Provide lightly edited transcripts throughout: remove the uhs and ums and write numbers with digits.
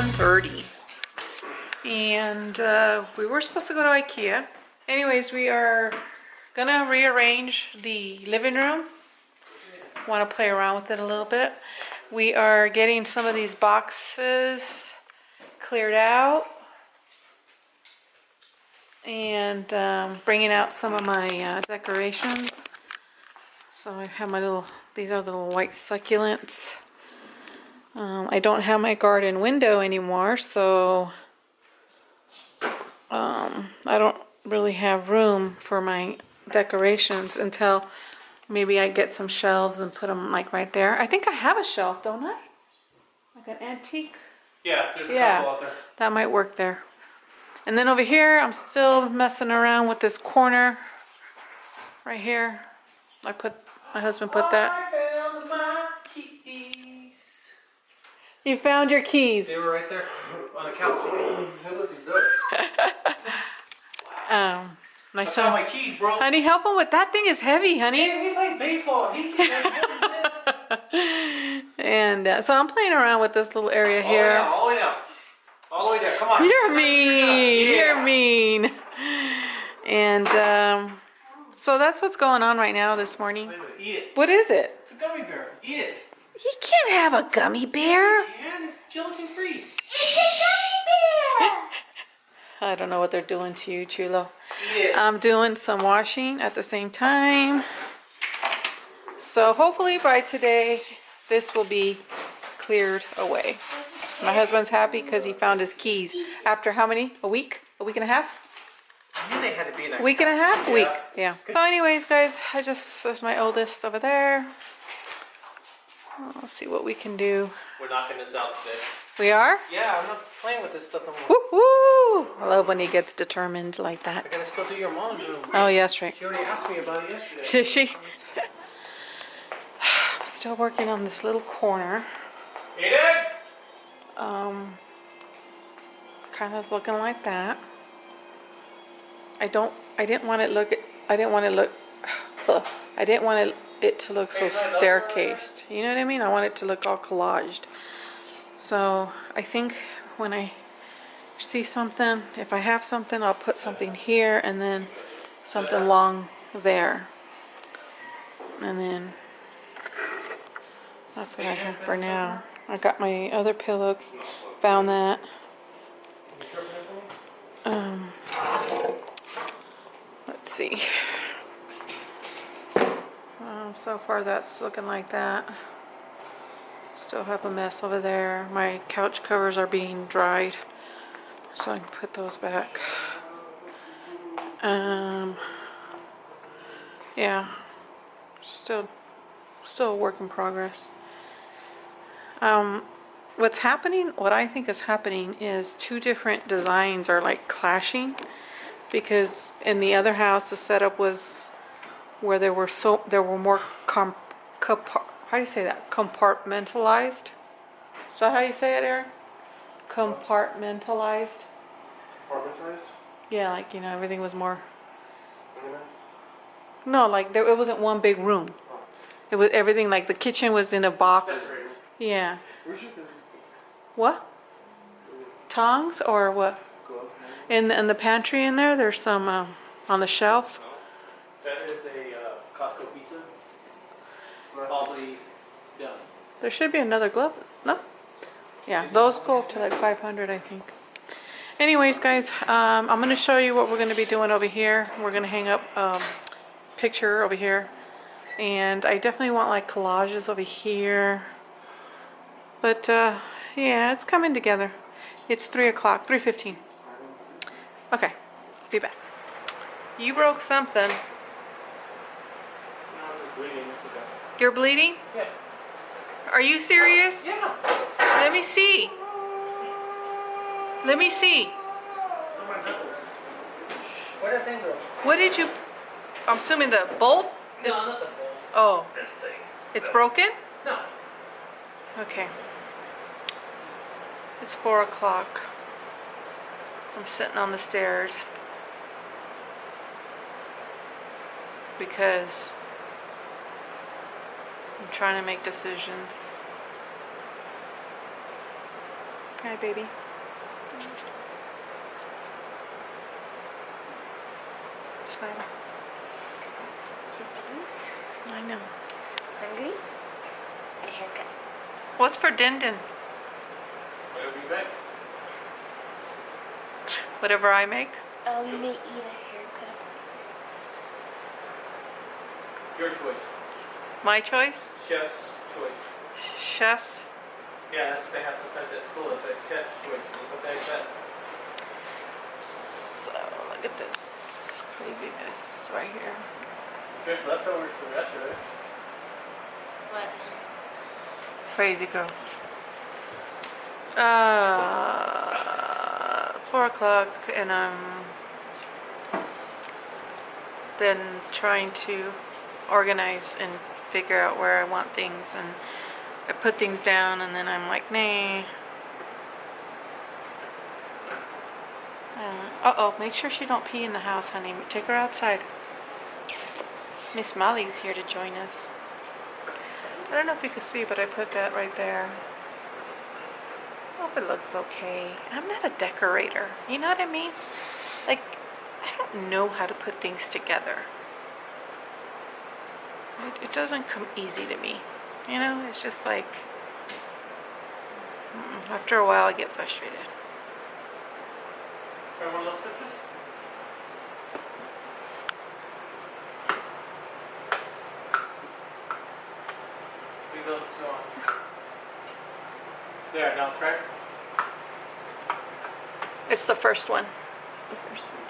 11:30. And we were supposed to go to IKEA. Anyways, we are gonna rearrange the living room. Want to play around with it a little bit. We are getting some of these boxes cleared out and bringing out some of my decorations. So I have my little, these are the little white succulents. I don't have my garden window anymore, so I don't really have room for my decorations until maybe I get some shelves and put them like right there. I think I have a shelf, don't I? Like an antique? Yeah, there's a couple out there. That might work there. And then over here, I'm still messing around with this corner right here. My husband put that. I found my keys. You found your keys. They were right there on the couch. Hey, look, it's ducks. My I son. found my keys, bro. Honey, help him with that thing is heavy, honey. He plays baseball. He And so I'm playing around with this little area here. All the way down. All the way down. Come on. You're mean. Yeah. You're mean. And so that's what's going on right now this morning. Wait a minute. Eat it. What is it? It's a gummy bear. Eat it. He can't have a gummy bear. Yeah, it's gelatin free. It's a gummy bear! I don't know what they're doing to you, Chulo. Eat it. I'm doing some washing at the same time. So hopefully by today, this will be cleared away. My husband's happy because he found his keys. After how many? A week? A week and a half? I knew they had to be in that. Week and a half? Yeah. Week. Yeah. So anyways, guys, there's my oldest over there. I'll see what we can do. We're knocking this out today. We are? Yeah, I'm not playing with this stuff no more. Woo-hoo! I love when he gets determined like I that. gotta still do your mom's room. Oh, yes, right. She already asked me about it yesterday. Did she? I'm still working on this little corner. Eat it! Kind of looking like that. I didn't want it to look so staircased. You know what I mean? I want it to look all collaged. So I think when I see something, if I have something, I'll put something here and then something along there. And then that's what I have for now. I got my other pillow, found that. Let's see. So far that's looking like that. Still have a mess over there. My couch covers are being dried, so I can put those back. Yeah, still a work in progress. What I think is happening is two different designs are like clashing, because in the other house the setup was where there were more how do you say that? Compartmentalized. Is that how you say it, Aaron? Compartmentalized. Compartmentalized? Yeah, like, you know, everything was more. No, like it wasn't one big room. It was everything, like the kitchen was in a box. Yeah. What? Tongs or what? In the pantry in there, there's some on the shelf. That is a Costco pizza. Probably done. There should be another glove. No? Yeah, those go up to like 500, I think. Anyways, guys, I'm going to show you what we're going to be doing over here. We're going to hang up a picture over here. And I definitely want like collages over here. But yeah, it's coming together. It's 3 o'clock, 3:15. Okay, be back. You broke something. No, I'm just bleeding. It's okay. You're bleeding? Yeah. Are you serious? Yeah. Let me see. Let me see. Oh my knuckles. Where'd that thing go? What did you... I'm assuming the bolt is... No, not the bolt. Oh, This thing. it's broken? No. Okay. It's 4 o'clock. I'm sitting on the stairs because I'm trying to make decisions. Hi, baby. Smile. I know. Hungry? A haircut. What's for Din Din? Whatever you make. Whatever I make? I'm gonna eat a haircut. Your choice. My choice? Chef's choice. Chef? Yeah, that's what they have sometimes at school. It's like chef's choice. Look what they said. So, look at this craziness right here. There's leftovers for yesterday. What? Crazy girl. 4 o'clock, and I'm then trying to organize and figure out where I want things, and I put things down, and then I'm like, nah. Uh-oh, make sure she don't pee in the house, honey. Take her outside. Miss Molly's here to join us. I don't know if you can see, but I put that right there. Hope it looks okay. I'm not a decorator. You know what I mean? Like, I don't know how to put things together. It doesn't come easy to me. You know, it's just like, after a while I get frustrated. Try one of those scissors? Leave those two on. There, now try. It's the first one. It's the first one.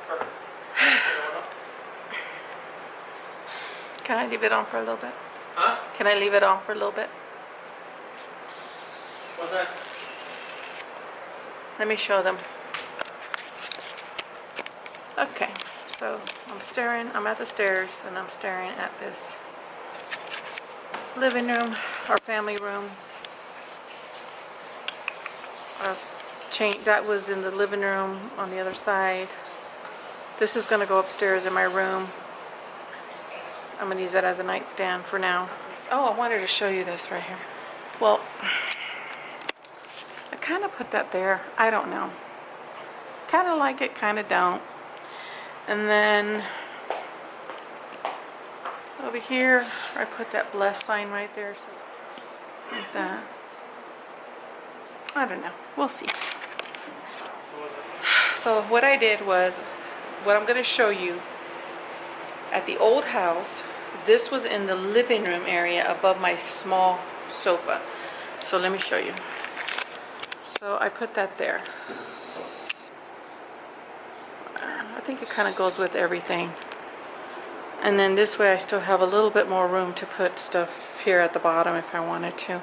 Perfect. Can I leave it on for a little bit? Huh? Can I leave it on for a little bit? What's that? Let me show them. Okay, so I'm at the stairs, and I'm staring at this living room, or family room. That was in the living room on the other side. This is gonna go upstairs in my room. I'm gonna use that as a nightstand for now. Oh, I wanted to show you this right here. Well, I kind of put that there. I don't know. Kind of like it, kind of don't. And then over here, I put that bless sign right there. So like that. I don't know. We'll see. So what I did was, what I'm going to show you, at the old house, this was in the living room area above my small sofa. So let me show you. So I put that there. I think it kind of goes with everything. And then this way I still have a little bit more room to put stuff here at the bottom if I wanted to.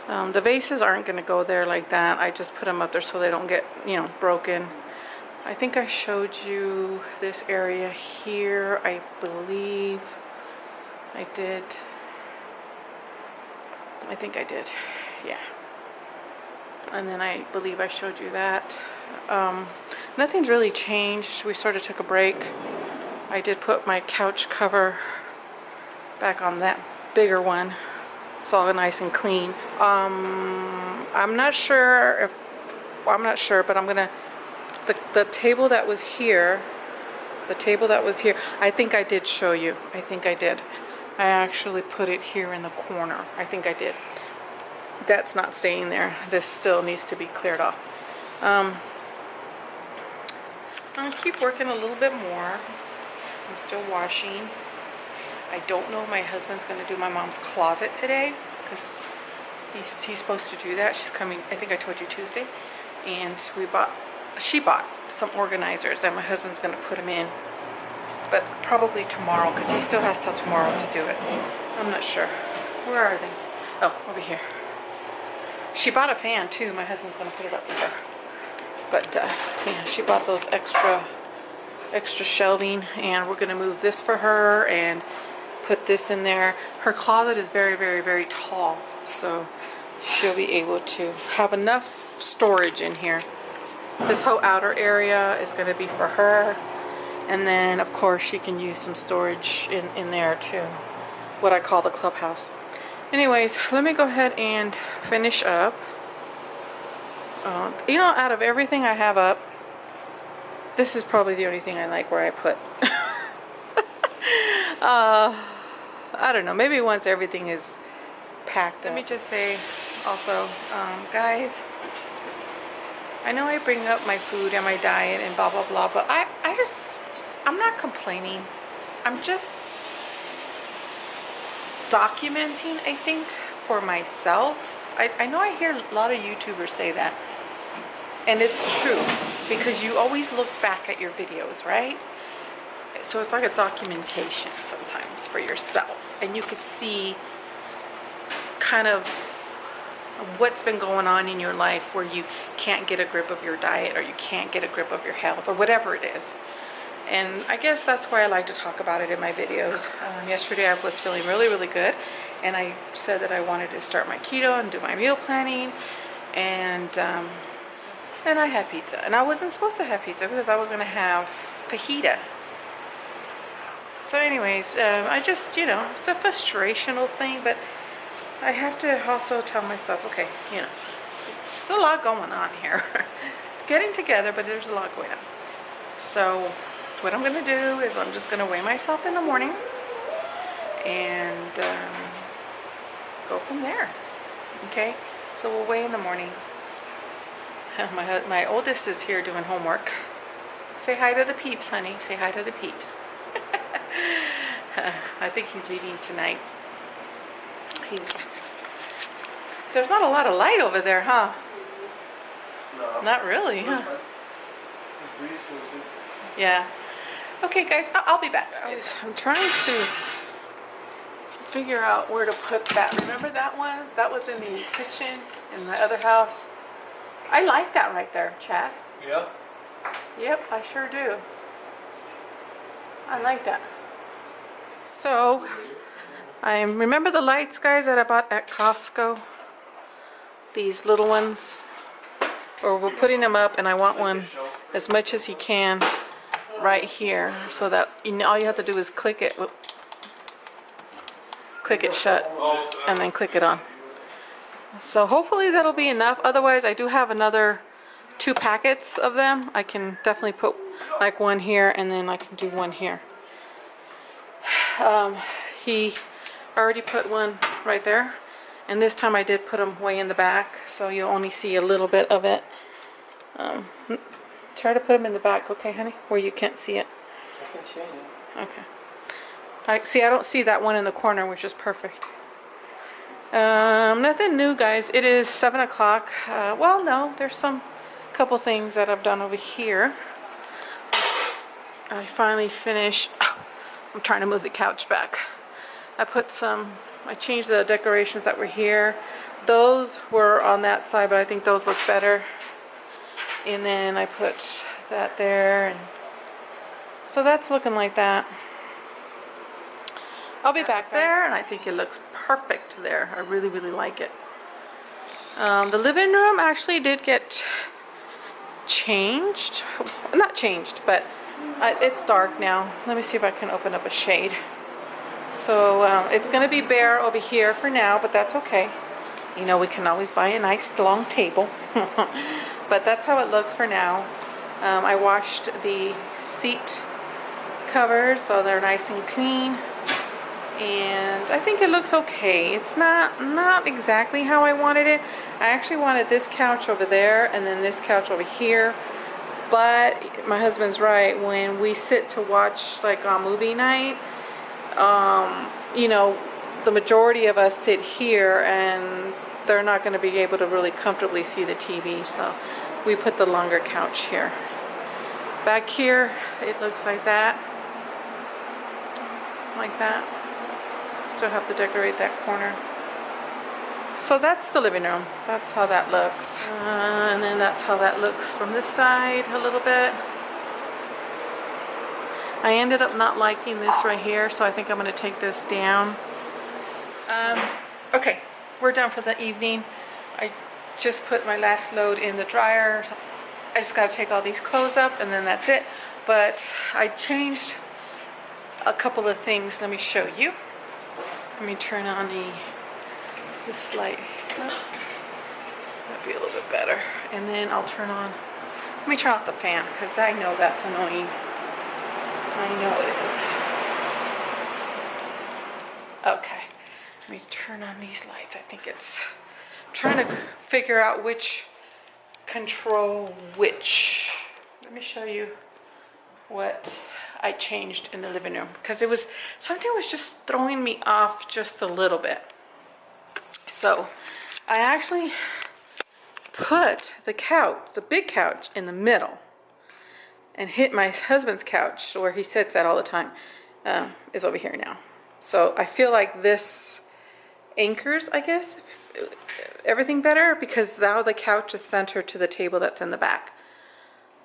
The vases aren't going to go there like that. I just put them up there so they don't get, you know, broken. I think I showed you this area here. I believe I did. I think I did. Yeah. And then I believe I showed you that. Nothing's really changed. We sort of took a break. I did put my couch cover back on that bigger one. It's all nice and clean. I'm not sure, but I'm gonna, the table that was here, I think I did show you. I think I did. I actually put it here in the corner. I think I did. That's not staying there. This still needs to be cleared off. I'm gonna keep working a little bit more. I'm still washing. I don't know if my husband's gonna do my mom's closet today because he's supposed to do that. She's coming, I think I told you Tuesday. And she bought some organizers and my husband's gonna put them in. But probably tomorrow because he still has till tomorrow to do it. I'm not sure. Where are they? Oh, over here. She bought a fan too. My husband's gonna put it up for her. But yeah, she bought those extra shelving, and we're gonna move this for her and put this in there. Her closet is very, very, very tall, so she'll be able to have enough storage in here. This whole outer area is gonna be for her, and then of course she can use some storage in there too, what I call the clubhouse. Anyways, let me go ahead and finish up. You know, out of everything I have up, this is probably the only thing I like where I put. I don't know, maybe once everything is packed up. Let me just say also, guys, I know I bring up my food and my diet and blah blah blah, but I'm not complaining. I'm just documenting, I think, for myself. I know I hear a lot of YouTubers say that, and it's true, because you always look back at your videos, right? So it's like a documentation sometimes for yourself, and you could see kind of what's been going on in your life where you can't get a grip of your diet, or you can't get a grip of your health, or whatever it is. And I guess that's why I like to talk about it in my videos. Yesterday I was feeling really good, and I said that I wanted to start my keto and do my meal planning, and I had pizza. And I wasn't supposed to have pizza because I was going to have fajita. So anyways, I just, you know, it's a frustrational thing, but I have to also tell myself, okay, you know, there's a lot going on here. It's getting together, but there's a lot going on. So what I'm going to do is I'm just going to weigh myself in the morning and go from there. Okay, so we'll weigh in the morning. My oldest is here doing homework. Say hi to the peeps, honey. Say hi to the peeps. I think he's leaving tonight. There's not a lot of light over there, huh? No. Not really, huh? Yeah. Okay, guys, I'll be back. Guys, I'm trying to figure out where to put that. Remember that one? That was in the kitchen in my other house. I like that right there, Chad. Yeah? Yep, I sure do. I like that. So, I remember the lights, guys, that I bought at Costco. These little ones. Or we're putting them up, and I want one as much as he can right here, so that, you know, all you have to do is click it. Click it shut, and then click it on. So hopefully that'll be enough. Otherwise, I do have another 2 packets of them. I can definitely put like one here, and then I can do one here. He already put one right there, and this time I did put them way in the back, so you'll only see a little bit of it. Try to put them in the back, okay, honey, where you can't see it. I can change it. Okay. See, I don't see that one in the corner, which is perfect. Nothing new, guys. It is 7 o'clock. Well, no, there's some couple things that I've done over here. I finally finished. I'm trying to move the couch back. I changed the decorations that were here. Those were on that side, but I think those look better. And then I put that there, and so that's looking like that. I'll be back there, and I think it looks perfect there. I really like it. The living room actually did get changed. Not changed, but it's dark now. Let me see if I can open up a shade. So it's going to be bare over here for now, but that's okay. You know, we can always buy a nice long table. But that's how it looks for now. I washed the seat covers, so they're nice and clean. And I think it looks okay. It's not exactly how I wanted it. I actually wanted this couch over there and then this couch over here. But my husband's right. When we sit to watch like on movie night, you know, the majority of us sit here, and they're not going to be able to really comfortably see the TV. So we put the longer couch here. Back here, it looks like that. Like that. Still have to decorate that corner. So that's the living room. That's how that looks. And then that's how that looks from this side a little bit. I ended up not liking this right here, so I think I'm going to take this down. Okay, we're done for the evening. I just put my last load in the dryer. I just got to take all these clothes up, and then that's it. But I changed a couple of things. Let me show you. Let me turn on this light. That'd be a little bit better. and then I'll turn on, let me turn off the fan because I know that's annoying. I know it is. Okay, let me turn on these lights. I think it's, I'm trying to figure out which control which. Let me show you what I changed in the living room because it was, something was just throwing me off just a little bit. So I actually put the couch, the big couch, in the middle and hit my husband's couch where he sits at all the time, is over here now. So I feel like this anchors, I guess, everything better because now the couch is centered to the table that's in the back.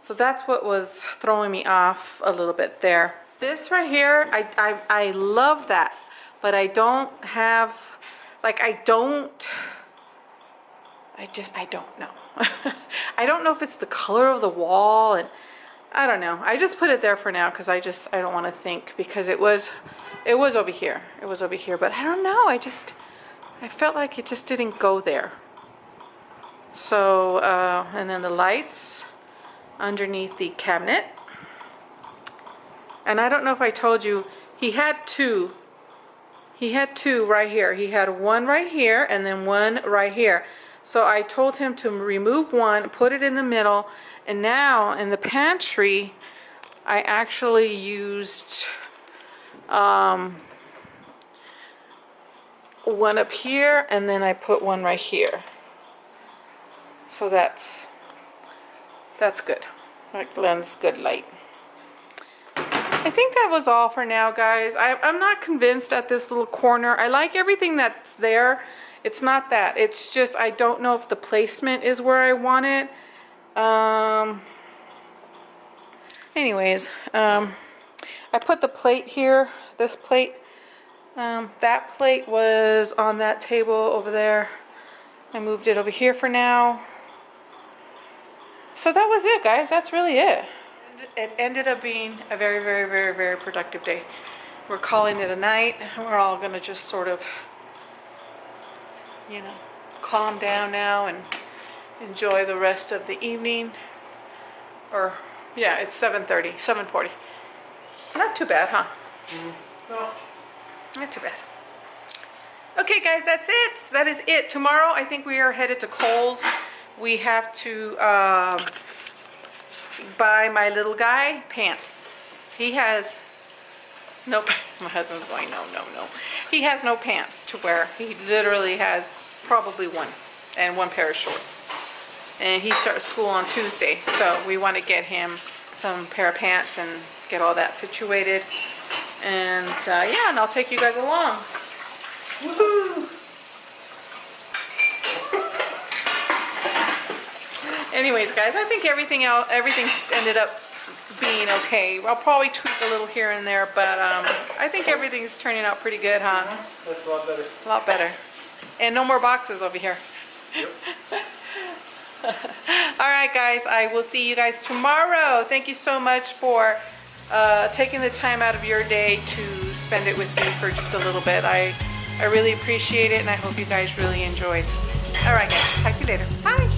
So that's what was throwing me off a little bit there. This right here, I love that, but I don't have, like I don't know. I don't know if it's the color of the wall, and I don't know. I just put it there for now because I don't want to think, because it was over here. It was over here, but I don't know. I felt like it just didn't go there. So, and then the lights underneath the cabinet. And I don't know if I told you, he had two right here. He had one right here and then one right here. So I told him to remove one, put it in the middle, and now in the pantry I actually used one up here and then I put one right here. So that's good. That lends good light. I think that was all for now, guys. I'm not convinced at this little corner. I like everything that's there. It's not that. It's just I don't know if the placement is where I want it. Anyways, I put the plate here. This plate. That plate was on that table over there. I moved it over here for now. So that was it, guys. That's really it. It ended up being a very, very, very, very productive day. We're calling it a night. We're all gonna just sort of, you know, calm down now and enjoy the rest of the evening. Or, yeah, it's 7:30, 7:40. Not too bad, huh? No. Not too bad. Okay, guys, that's it. That is it. Tomorrow, I think we are headed to Kohl's. We have to buy my little guy pants. He has no, my husband's going, no. He has no pants to wear. He literally has probably one pair of shorts. And he starts school on Tuesday. So we want to get him some pair of pants and get all that situated. And yeah, and I'll take you guys along. Woohoo! Anyways, guys, I think everything ended up being okay. I'll probably tweak a little here and there, but I think everything's turning out pretty good, huh? That's a lot better. A lot better. And no more boxes over here. Yep. All right, guys, I will see you guys tomorrow. Thank you so much for taking the time out of your day to spend it with me for just a little bit. I really appreciate it, and I hope you guys really enjoyed. All right, guys, talk to you later. Bye.